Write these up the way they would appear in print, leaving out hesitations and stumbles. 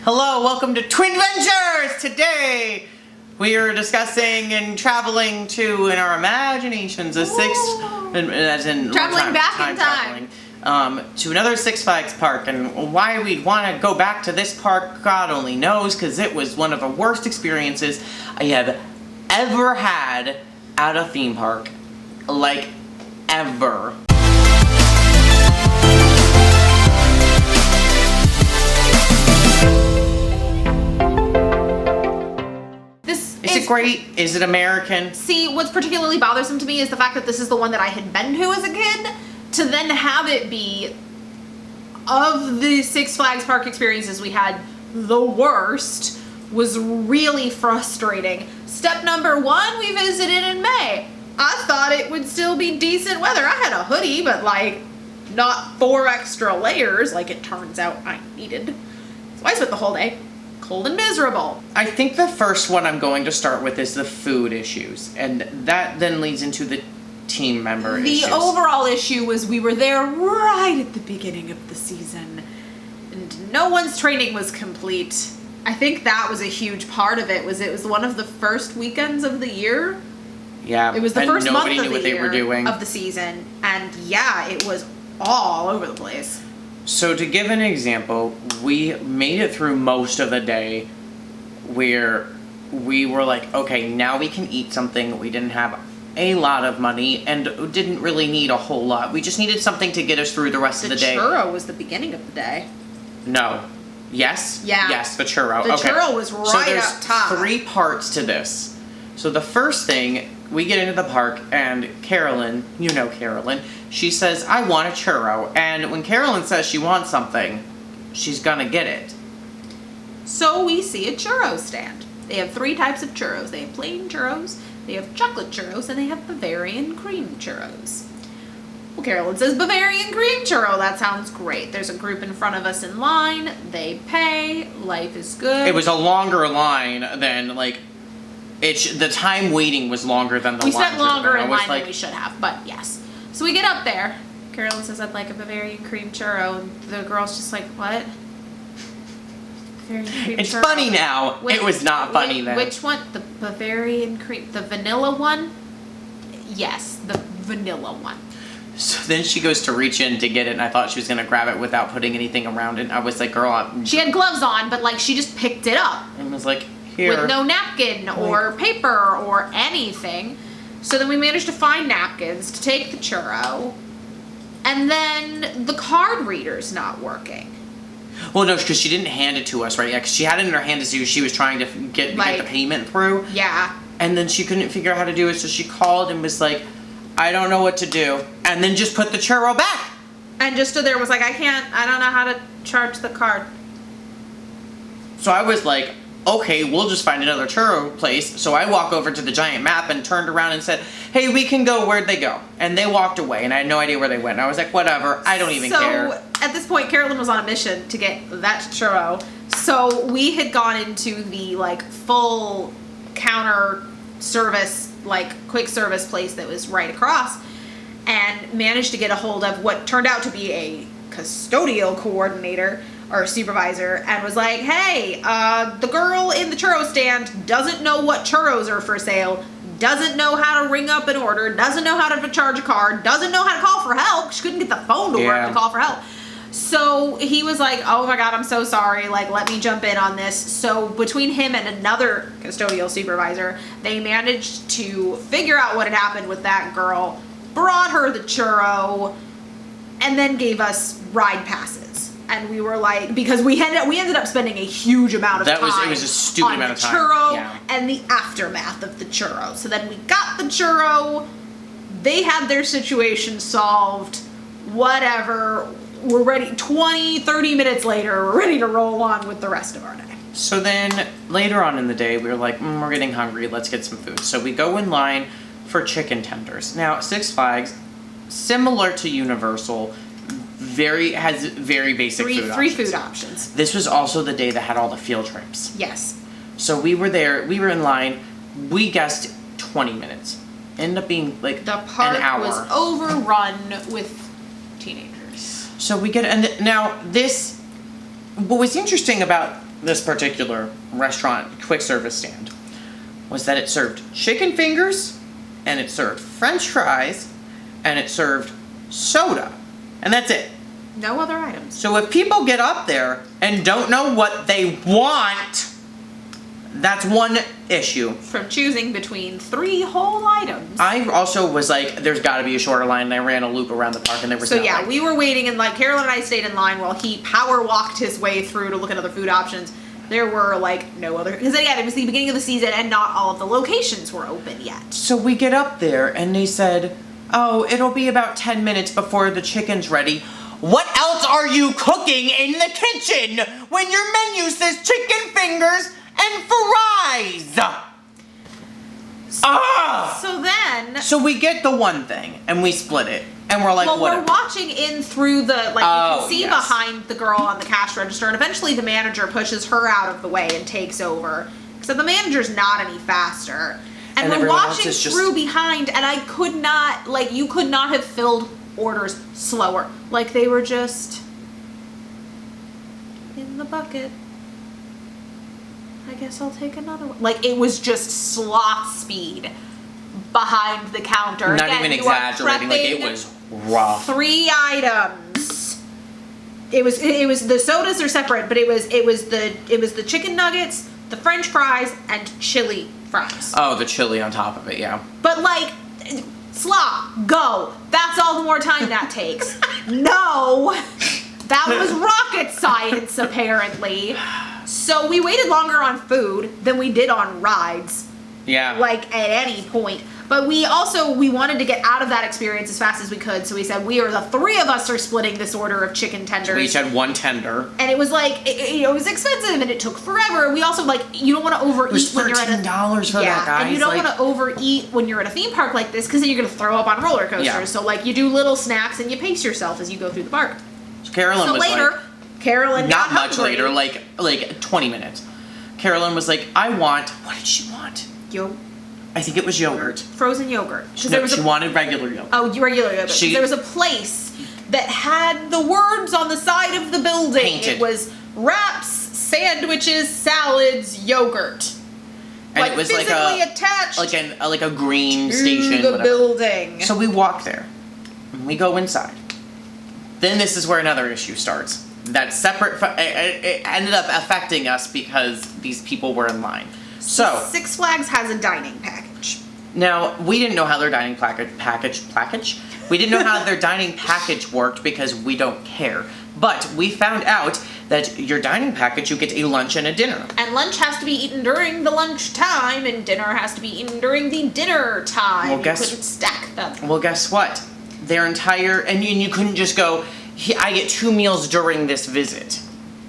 Hello, welcome to Twinventures! Today we are discussing and traveling to, in our imaginations, a traveling back in time. To another Six Flags park, and why we'd want to go back to this park, God only knows, because it was one of the worst experiences I have ever had at a theme park. Like, ever. Is it great? Is it American? See, what's particularly bothersome to me is the fact that this is the one that I had been to as a kid. To then have it be, of the Six Flags park experiences we had, the worst was really frustrating. Step number one, we visited in May. I thought it would still be decent weather. I had a hoodie, but like, not 4 extra layers like it turns out I needed. So I spent the whole day cold and miserable. I think the first one I'm going to start with is the food issues, and that then leads into the team member issues. The overall issue was we were there right at the beginning of the season, and no one's training was complete. I think that was a huge part of it. It was one of the first weekends of the year. Yeah, it was the first month knew what they were doing of the season, and yeah, it was all over the place. So to give an example, we made it through most of the day where we were like, okay, now we can eat something. We didn't have a lot of money and didn't really need a whole lot. We just needed something to get us through the rest of the day. The churro was the beginning of the day. No. Yes? Yeah. Yes, the churro. The churro was right up top. So there's 3 parts to this. So the first thing, we get into the park and Carolyn, you know Carolyn, she says, I want a churro. And when Carolyn says she wants something, she's gonna get it. So we see a churro stand. They have 3 types of churros. They have plain churros, they have chocolate churros, and they have Bavarian cream churros. Well, Carolyn says Bavarian cream churro. That sounds great. There's a group in front of us in line. They pay. Life is good. It was a longer line than, like, the time waiting was longer than the line. We spent longer in line than we should have, but yes. So we get up there. Carolyn says, I'd like a Bavarian cream churro. And the girl's just like, what? Bavarian cream it's churro. Funny now. It was not funny then. Which one? The Bavarian cream, the vanilla one? Yes, the vanilla one. So then she goes to reach in to get it, and I thought she was going to grab it without putting anything around it. I was like, girl, she had gloves on, but like she just picked it up. And was like, here. With no napkin or paper or anything. So then we managed to find napkins to take the churro. And then the card reader's not working. Well, no, because she didn't hand it to us, right? Yeah, because she had it in her hand as she was trying to get the payment through. Yeah. And then she couldn't figure out how to do it, so she called and was like, I don't know what to do. And then just put the churro back. And just stood there was like, I don't know how to charge the card. So I was like, okay, we'll just find another churro place. So I walk over to the giant map and turned around and said, hey, we can go. Where'd they go? And they walked away, and I had no idea where they went. And I was like, whatever, I don't even care. So at this point, Carolyn was on a mission to get that churro. So we had gone into the like full counter service, like quick service place that was right across, and managed to get a hold of what turned out to be a custodial coordinator or supervisor, and was like, hey, the girl in the churro stand doesn't know what churros are for sale, doesn't know how to ring up an order, doesn't know how to charge a card, doesn't know how to call for help. She couldn't get the phone to work to call for help. So he was like, oh my God, I'm so sorry, like, let me jump in on this. So between him and another custodial supervisor, they managed to figure out what had happened with that girl, brought her the churro, and then gave us ride passes. And we were like, because we ended up spending a huge amount of time it was a stupid amount of time. Churro and the aftermath of the churro. So then we got the churro, they had their situation solved, whatever, we're ready, 20, 30 minutes later, we're ready to roll on with the rest of our day. So then later on in the day, we were like, we're getting hungry, let's get some food. So we go in line for chicken tenders. Now, Six Flags, similar to Universal, has very basic food options. 3 food options. This was also the day that had all the field trips. Yes. So we were there, we were in line, we guessed 20 minutes. Ended up being like the park an hour. Was overrun with teenagers. So we get, and now this, what was interesting about this particular restaurant quick service stand was that it served chicken fingers, and it served French fries, and it served soda. And that's it. No other items. So if people get up there and don't know what they want, that's one issue. From choosing between 3 whole items. I also was like, there's got to be a shorter line, and I ran a loop around the park, and there was So no yeah, line. we were waiting, and like Carolyn and I stayed in line while he power walked his way through to look at other food options. There were like no other, because again, it was the beginning of the season, and not all of the locations were open yet. So we get up there, and they said, oh, it'll be about 10 minutes before the chicken's ready. What else are you cooking in the kitchen when your menu says chicken fingers and fries? So we get the one thing, and we split it, and we're like, well, whatever. we're watching in through the, like, you can see yes. behind the girl on the cash register, and eventually the manager pushes her out of the way and takes over. Except the manager's not any faster. And we're everyone else watching is just- through behind, and I could not, like, you could not have filled orders slower. Like, they were just in the bucket. I guess I'll take another one. Like, it was just sloth speed behind the counter. Not Again, even you are exaggerating, like it prepping was rough. 3 items. It was the sodas are separate, but it was the chicken nuggets, the French fries, and chili fries. Oh, the chili on top of it, yeah. But like, slop, go. That's all the more time that takes. No, that was rocket science apparently. So we waited longer on food than we did on rides. Yeah. Like at any point. But we wanted to get out of that experience as fast as we could, so we said the 3 of us are splitting this order of chicken tenders. We each had 1 tender. And it was like, it was expensive and it took forever. We also, like, you don't want to overeat It was when you're at a... $13 for that, guys. And you don't like, want to overeat when you're at a theme park like this, because then you're going to throw up on roller coasters. Yeah. So, like, you do little snacks and you pace yourself as you go through the park. So Carolyn So was later, like... Carolyn Not much hungry. later, like 20 minutes. Carolyn was like, I want... What did she want? I think it was yogurt. Frozen yogurt. No, she wanted regular yogurt. Oh, regular yogurt. 'Cause there was a place that had the words on the side of the building. Painted. It was wraps, sandwiches, salads, yogurt. And like it was physically attached like a green to station. the whatever. building. So we walk there. And we go inside. Then this is where another issue starts. That separate... It ended up affecting us because these people were in line. So... Six Flags has a dining package. Now, we didn't know how their dining package? We didn't know how their dining package worked because we don't care. But we found out that your dining package, you get a lunch and a dinner. And lunch has to be eaten during the lunch time, and dinner has to be eaten during the dinner time. Well, you couldn't stack them. Well, guess what? Their entire... And you couldn't just go, I get 2 meals during this visit.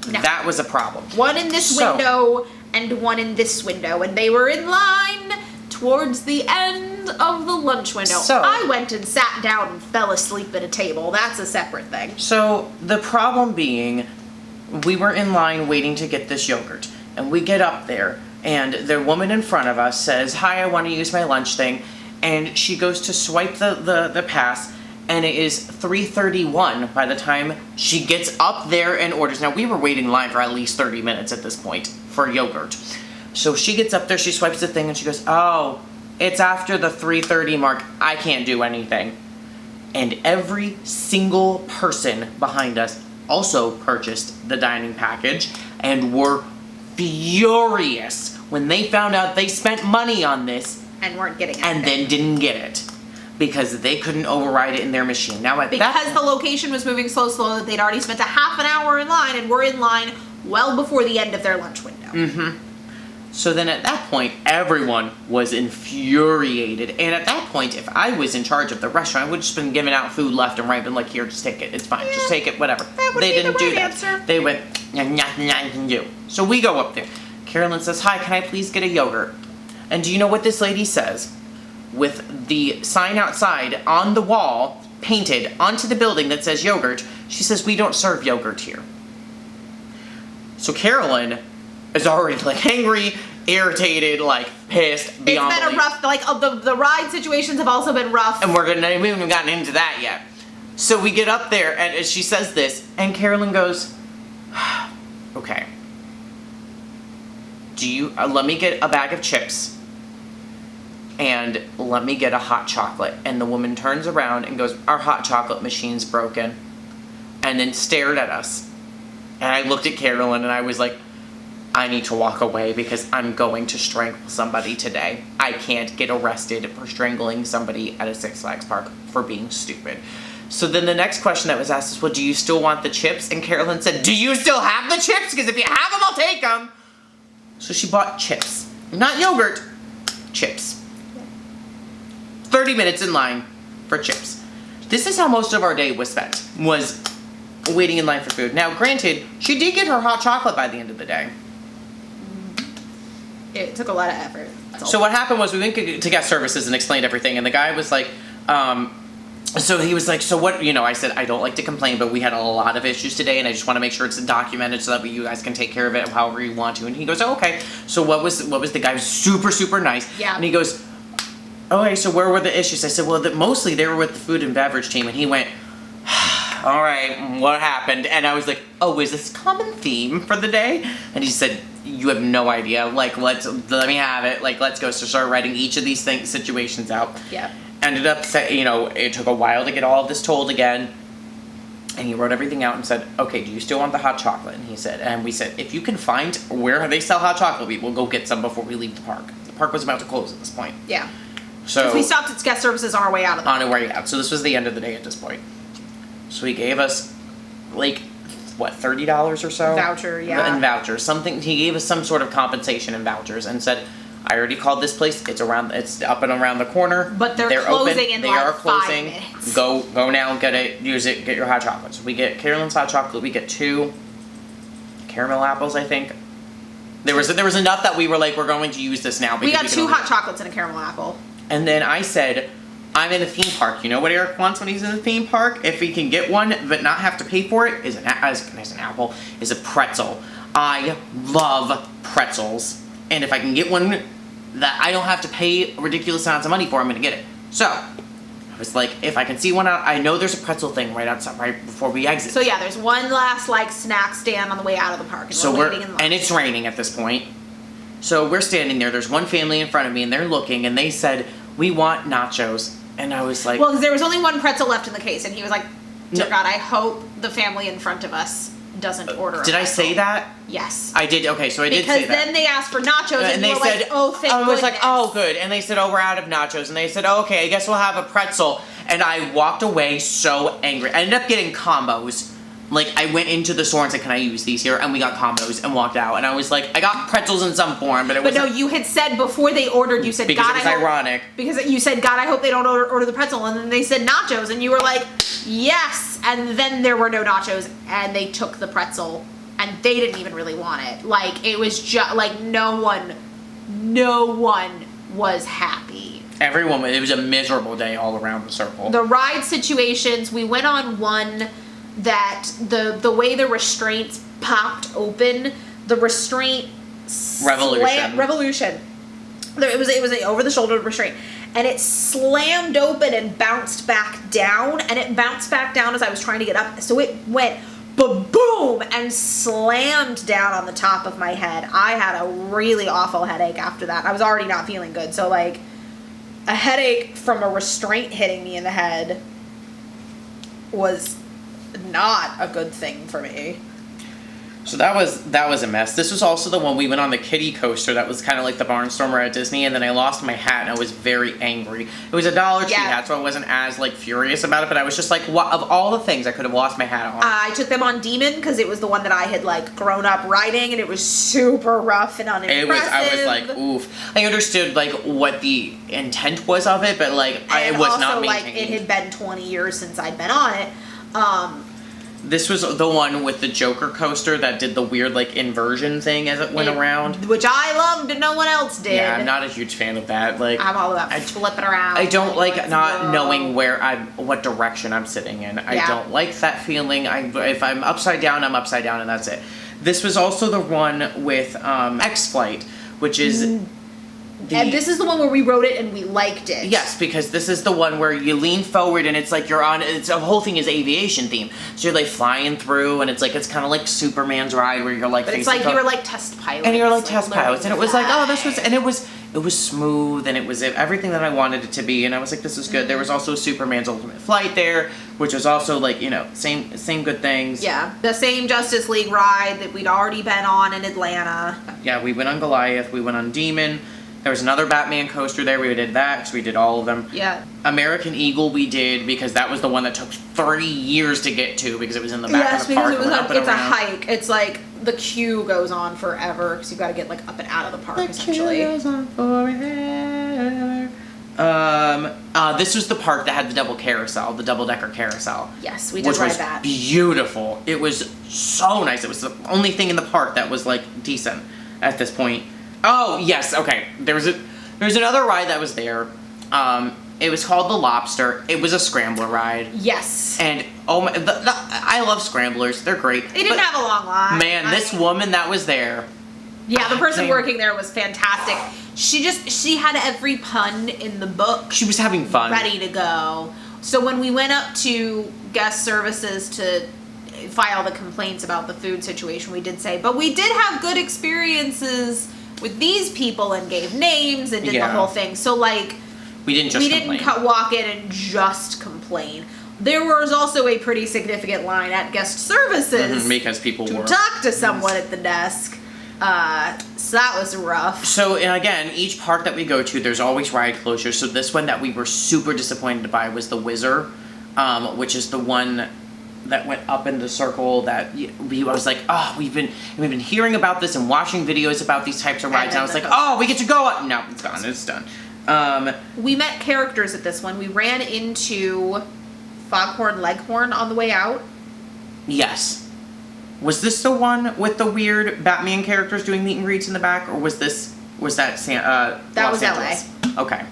No. That was a problem. One in this window and one in this window, and they were in line towards the end of the lunch window. So, I went and sat down and fell asleep at a table. That's a separate thing. So, the problem being, we were in line waiting to get this yogurt, and we get up there, and the woman in front of us says, hi, I want to use my lunch thing, and she goes to swipe the pass, and it is 3:31 by the time she gets up there and orders. Now, we were waiting in line for at least 30 minutes at this point for yogurt. So she gets up there, she swipes the thing, and she goes, oh, it's after the 3:30 mark. I can't do anything. And every single person behind us also purchased the dining package and were furious when they found out they spent money on this And weren't getting it. and then didn't get it. Because they couldn't override it in their machine. Now because the location was moving so slow that they'd already spent a half an hour in line and were in line well before the end of their lunch window. Mm-hmm. So then at that point, everyone was infuriated. And at that point, if I was in charge of the restaurant, I would have just been giving out food left and right. Been like, here, just take it. It's fine. Just take it, whatever. That would They be didn't the do right that. answer. They went, nothing I can do. So we go up there. Carolyn says, hi, can I please get a yogurt? And do you know what this lady says? With the sign outside on the wall, painted onto the building that says yogurt, she says, we don't serve yogurt here. So Carolyn is already like angry, irritated, like pissed, beyond It's been a rough, like, the ride situations have also been rough. and we haven't even gotten into that yet. So we get up there, and she says this, and Carolyn goes, okay, let me get a bag of chips and let me get a hot chocolate. And the woman turns around and goes, our hot chocolate machine's broken. And then stared at us. And I looked at Carolyn and I was like, I need to walk away because I'm going to strangle somebody today. I can't get arrested for strangling somebody at a Six Flags park for being stupid. So then the next question that was asked is, well, do you still want the chips? And Carolyn said, do you still have the chips? Because if you have them, I'll take them. So she bought chips. Not yogurt, chips. 30 minutes in line for chips. This is how most of our day was spent, was waiting in line for food. Now, granted, she did get her hot chocolate by the end of the day. It took a lot of effort. So what happened was we went to guest services and explained everything, and the guy was like, so he was like, so what, I said, I don't like to complain, but we had a lot of issues today, and I just want to make sure it's documented so that you guys can take care of it however you want to. And he goes, oh, okay. So what was the guy was super, super nice. Yeah. And he goes, okay, so where were the issues? I said, well, mostly they were with the food and beverage team. And he went, all right, what happened? And I was like, oh, is this a common theme for the day? And he said, you have no idea. Like, let me have it. Like, let's go. So start writing each of these situations out. Yeah. Ended up, it took a while to get all of this told again. And he wrote everything out and said, okay, do you still want the hot chocolate? And he said, and we said, if you can find where they sell hot chocolate, we will go get some before we leave the park. The park was about to close at this point. Yeah. So we stopped at guest services on our way out of the On our way out. So this was the end of the day at this point. So he gave us, like, what, $30 or so? Voucher, yeah. In vouchers. Something, he gave us some sort of compensation in vouchers and said, I already called this place. It's up and around the corner. But they're closing open. in They like are 5 closing. minutes. Go now, get it, use it, get your hot chocolate. So we get Carolyn's hot chocolate. We get 2 caramel apples, I think. There was enough that we were like, we're going to use this now. We got 2 hot chocolates and a caramel apple. And then I said, I'm in a theme park. You know what Eric wants when he's in the theme park? If he can get one but not have to pay for it, is an apple, is a pretzel. I love pretzels. And if I can get one that I don't have to pay ridiculous amounts of money for, I'm going to get it. So, I was like, if I can see one out, I know there's a pretzel thing right outside, right before we exit. So yeah, there's one last snack stand on the way out of the park. And we're waiting in line. And it's raining at this point. So we're standing there. There's one family in front of me, and they're looking, and they said, we want nachos. And I was like... Well, because there was only one pretzel left in the case, and he was like, dear God, I hope the family in front of us doesn't order a Did I say that? Yes. I did, okay, so I did say that. Because then they asked for nachos, and they you were said, like, oh, thank I was goodness. like, oh, good. And they said, oh, we're out of nachos. And they said, oh, okay, I guess we'll have a pretzel. And I walked away so angry. I ended up getting combos. Like, I went into the store and said, can I use these here? And we got combos and walked out. And I was like, I got pretzels in some form, but it was... But no, you had said before they ordered, you said, because God, it was ironic. Because you said, God, I hope they don't order the pretzel. And then they said nachos, and you were like, yes. And then there were no nachos, and they took the pretzel, and they didn't even really want it. Like, it was just, like, no one was happy. Everyone, it was a miserable day all around the circle. The ride situations, we went on one that the way the restraints popped open, the restraint revolution. It was an over the shoulder restraint, and it slammed open and bounced back down, and it bounced back down as I was trying to get up. So it went boom and slammed down on the top of my head. I had a really awful headache after that. I was already not feeling good, so like a headache from a restraint hitting me in the head was not a good thing for me. So that was a mess. This was also the one we went on the kiddie coaster that was kind of like the Barnstormer at Disney, and then I lost my hat and I was very angry. It was a Dollar Tree hat, so I wasn't as like furious about it, but I was just like, what, of all the things I could have lost my hat on. I took them on Demon because it was the one that I had like grown up riding, and it was super rough and unimpressive. I was like, oof. I understood like what the intent was of it, but like and it was also, not maintained. like it had been 20 years since I'd been on it. This was the one with the Joker coaster that did the weird, like, inversion thing as it went around. Which I loved and no one else did. Yeah, I'm not a huge fan of that. Like, I'm all about flipping around. I don't like not knowing what direction I'm sitting in. I don't like that feeling. If I'm upside down, I'm upside down, and that's it. This was also the one with X-Flight, which is... Which I loved. No one else did. This was the one with the Joker coaster that did the weird, like, inversion thing as it went around. I don't like not knowing where I what direction I'm sitting in. I don't like that feeling. If I'm upside down, I'm upside down, and that's it. This was also the one with And this is the one where we wrote it and we liked it. Yes, because this is the one where you lean forward and it's like you're on. It's the whole thing is aviation theme. So you're like flying through, and it's kind of like Superman's ride where you're like. But it's like you were like test pilots. And you're like test pilots, and it was like, oh, this was, and it was smooth, and it was everything that I wanted it to be, and I was like, this is good. There was also Superman's Ultimate Flight there, which was also like, you know, same good things. Yeah, the same Justice League ride that we'd already been on in Atlanta. Yeah, we went on Goliath, we went on Demon. There was another Batman coaster there. We did that because we did all of them. Yeah. American Eagle we did because that was the one that took 30 years to get to because it was in the back of the park. Yes, because it's a hike. It's like the queue goes on forever because you've got to get like up and out of the park essentially. The queue goes on forever. This was the park that had the double-decker carousel. Yes, we did ride that. Which was beautiful. It was so nice. It was the only thing in the park that was like decent at this point. Oh, yes, okay. There's another ride that was there. It was called the Lobster. It was a scrambler ride. Yes. And oh my, I love scramblers. They're great. They didn't have a long line. Man, this woman that was there. Yeah, the person working there was fantastic. She had every pun in the book. She was having fun. Ready to go. So when we went up to guest services to file the complaints about the food situation, we did say, but we did have good experiences with these people and gave names and did the whole thing. So like we didn't walk in and just complain. There was also a pretty significant line at guest services because people to talk to someone at the desk. So that was rough. So, and again, each park that we go to, there's always ride closures. So this one that we were super disappointed by was the Whizzer, which is the one that went up in the circle that I was like, oh, we've been hearing about this and watching videos about these types of rides, and I was like, oh, we get to go up. No, it's gone. It's done. We met characters at this one. We ran into Foghorn Leghorn on the way out. Yes. Was this the one with the weird Batman characters doing meet and greets in the back, or was that that was Angeles? LA. Okay.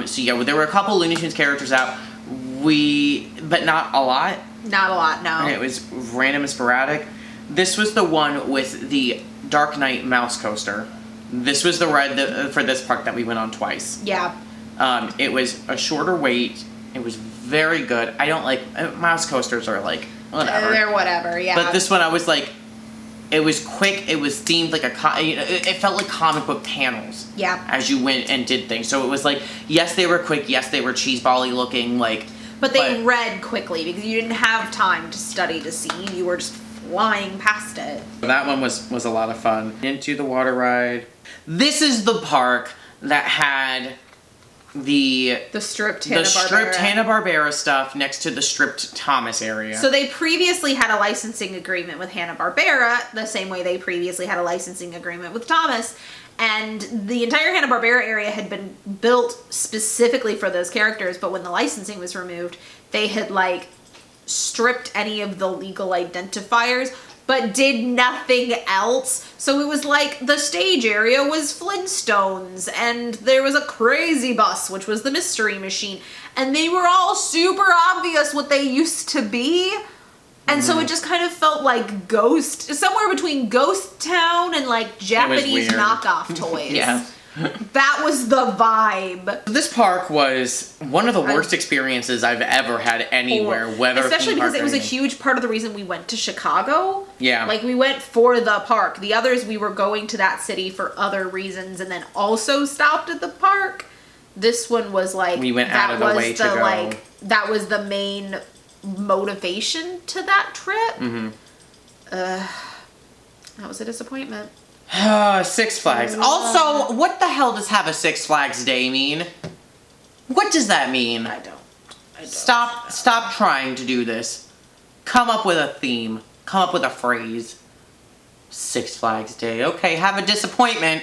So yeah, there were a couple Looney Tunes characters out. But not a lot. Not a lot, no. And it was random and sporadic. This was the one with the Dark Knight mouse coaster. This was the ride for this park that we went on twice. Yeah. It was a shorter wait. It was very good. I don't like mouse coasters are like whatever. They're whatever, yeah. But this one I was like, it was quick. It was themed like it felt like comic book panels. Yeah. As you went and did things, so it was like, yes, they were quick. Yes, they were cheeseball-y looking, like. But they read quickly because you didn't have time to study to see. You were just flying past it. That one was a lot of fun. Into the water ride. This is the park that had the stripped Hanna-Barbera stuff next to the stripped Thomas area. So they previously had a licensing agreement with Hanna-Barbera, the same way they previously had a licensing agreement with Thomas. And the entire Hanna-Barbera area had been built specifically for those characters, but when the licensing was removed, they had, like, stripped any of the legal identifiers, but did nothing else. So it was like the stage area was Flintstones, and there was a crazy bus, which was the Mystery Machine, and they were all super obvious what they used to be. And so it just kind of felt like somewhere between Ghost Town and like Japanese knockoff toys. Yeah. That was the vibe. This park was one of the worst experiences I've ever had anywhere, especially because it was a huge part of the reason we went to Chicago. Yeah. Like we went for the park. The others we were going to that city for other reasons and then also stopped at the park. This one was like we went out of the way to go. Like that was the main motivation to that trip. That was a disappointment. Six Flags. Also, what the hell does have a Six Flags Day mean? What does that mean? I don't. Stop trying to do this. Come up with a theme. Come up with a phrase. Six Flags Day. Okay, have a disappointment.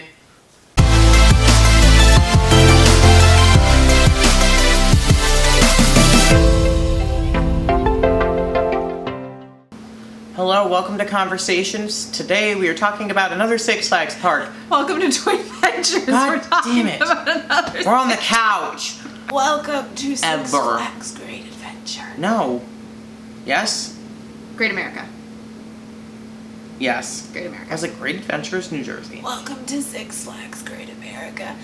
Hello, welcome to Conversations. Today we are talking about another Six Flags park. Welcome to Twinventures. God damn it. We're on the couch. Welcome to Six Flags Great Adventure. No. Yes? Great America. Yes. Great America. I was like, Great Adventures, New Jersey. Welcome to Six Flags Great America.